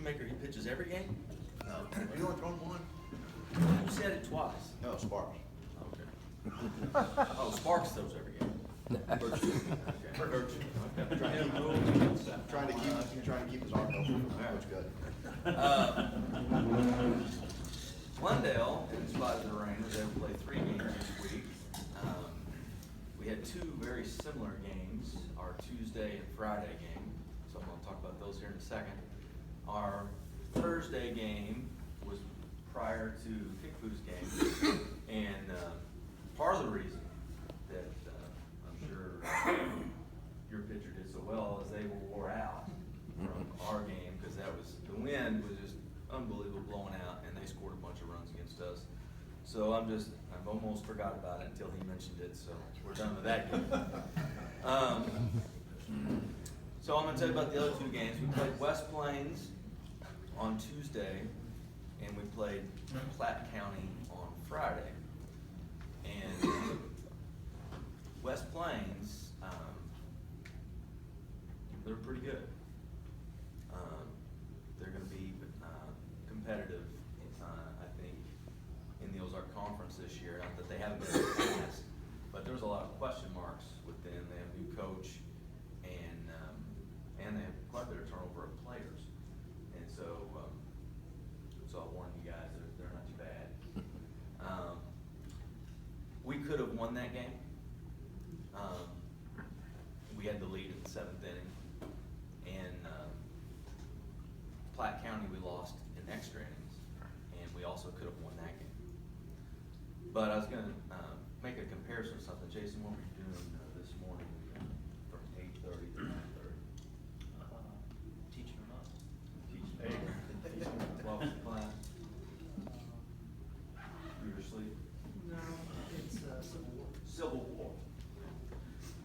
Shoemaker, he pitches every game? No, you only thrown one? You said it twice. No, Sparks. Okay. Oh, Sparks throws every game. Virtue. Okay. Virtue. Okay. Trying to keep his arm healthy. That's good. Glendale, in spite of the rain, was able to play 3 games this week. We had 2 very similar games, our Tuesday and Friday game, so I'm going to talk about those here in a second. Our Thursday game was prior to Kickboo's game, and part of the reason that I'm sure your pitcher did so well is they were wore out from our game, because the wind was just unbelievable blowing out, and they scored a bunch of runs against us. So I've almost forgot about it until he mentioned it, so we're done with that game. So I'm going to tell you about the other 2 games. We played West Plains on Tuesday, and we played Platte County on Friday. And West Plains, they're pretty good. They're going to be competitive, I think, in the Ozark Conference this year. Not that they haven't been in the past, but there's a lot of question marks with them. They have a new coach, and they have quite a bit of turnover of players. And so I'll warn you guys, they're not too bad. We could have won that game. We had the lead in the 7th inning, and Platte County we lost in extra innings, and we also could have won that game. But I was going to make a comparison of something. Jason, what were you doing this morning from 8:30 to 9:30? Teaching them up. Teaching. What was the class? You were asleep? No, it's Civil War. Civil War.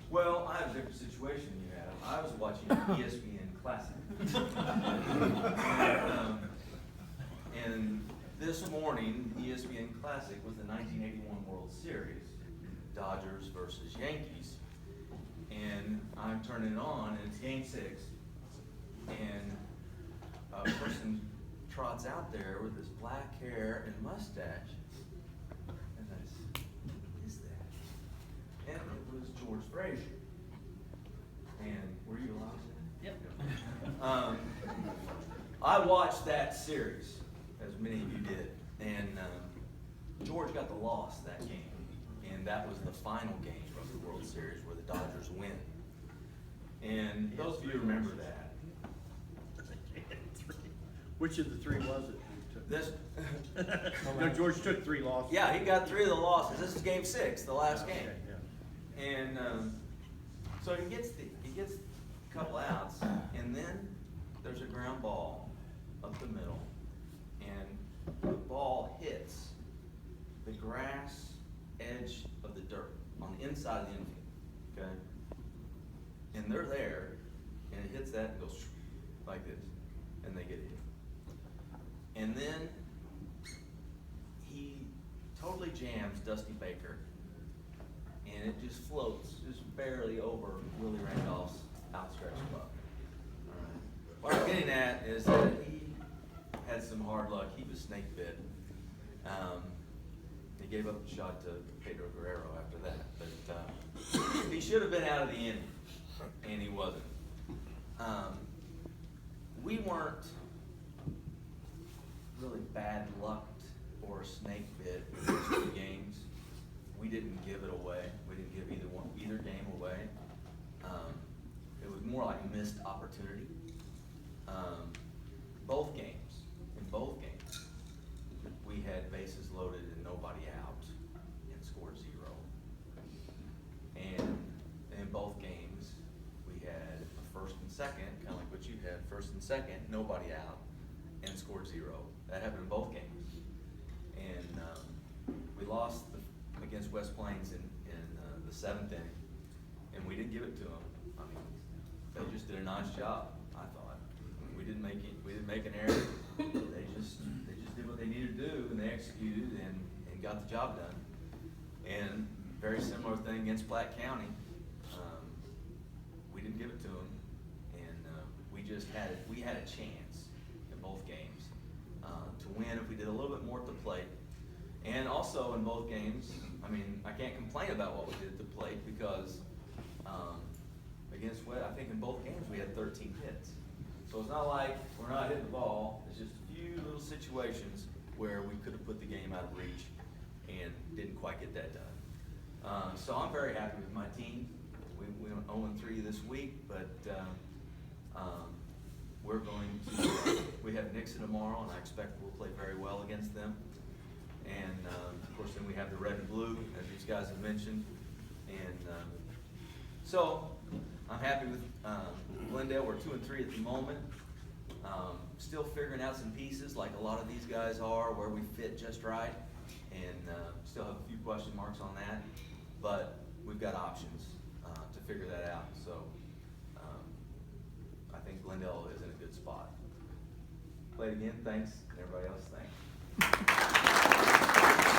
Well, I have a different situation than you have. I was watching ESPN Classic. And this morning, ESPN Classic was the 1981 World Series, Dodgers versus Yankees. And I'm turning it on, and it's game 6. And a person trots out there with this black hair and mustache. And I said, who is that? And it was George Frazier. And were you allowed to? Yep. I watched that series, as many of you did, and George got the loss that game, and that was the final game of the World Series where the Dodgers win. And those of you remember that. Which of the 3 was it? This, No, George took 3 losses. yeah, he got 3 of the losses. This is game 6, the last Okay, game. yeah. And so he gets a couple outs, and then there's a ground ball up the middle, and the ball hits the grass edge of the dirt on the inside of the infield, okay? And they're there, and it hits that and goes like this, and they get hit. And then he totally jams Dusty Baker, and it just floats just barely over Willie Randolph's outstretched glove. All right. What I'm getting at is that he had some hard luck. He was snake bit. He gave up the shot to Pedro Guerrero after that, but he should have been out of the inning, and he wasn't. We weren't really bad lucked or snake bit with those 2 games. We didn't give it away. We didn't give either game away. It was more like a missed opportunity. In both games, we had bases loaded and nobody out and scored 0. And in both games, we had a first and second, kind of like what you had, first and second, nobody out, and scored 0. That happened in both games. And we lost against West Plains in the 7th inning, and we didn't give it to them. I mean, they just did a nice job, I thought. I mean, we didn't make an error. They just did what they needed to do, and they executed and got the job done. And very similar thing against Platte County. We didn't give it to them, and we had a chance, and both games. To win if we did a little bit more at the plate. And also in both games, I mean, I can't complain about what we did at the plate because against West, I think in both games we had 13 hits. So it's not like we're not hitting the ball, it's just a few little situations where we could have put the game out of reach and didn't quite get that done. So I'm very happy with my team. We went 0-3 this week, but we're going to, we have Nixon tomorrow, and I expect we'll play very well against them. And of course, then we have the red and blue, as these guys have mentioned. And so I'm happy with Glendale. We're 2-3 at the moment. Still figuring out some pieces, like a lot of these guys are, where we fit just right, and still have a few question marks on that. But we've got options to figure that out. So I think Glendale is in a good spot. Play it again. Thanks. Everybody else, thanks.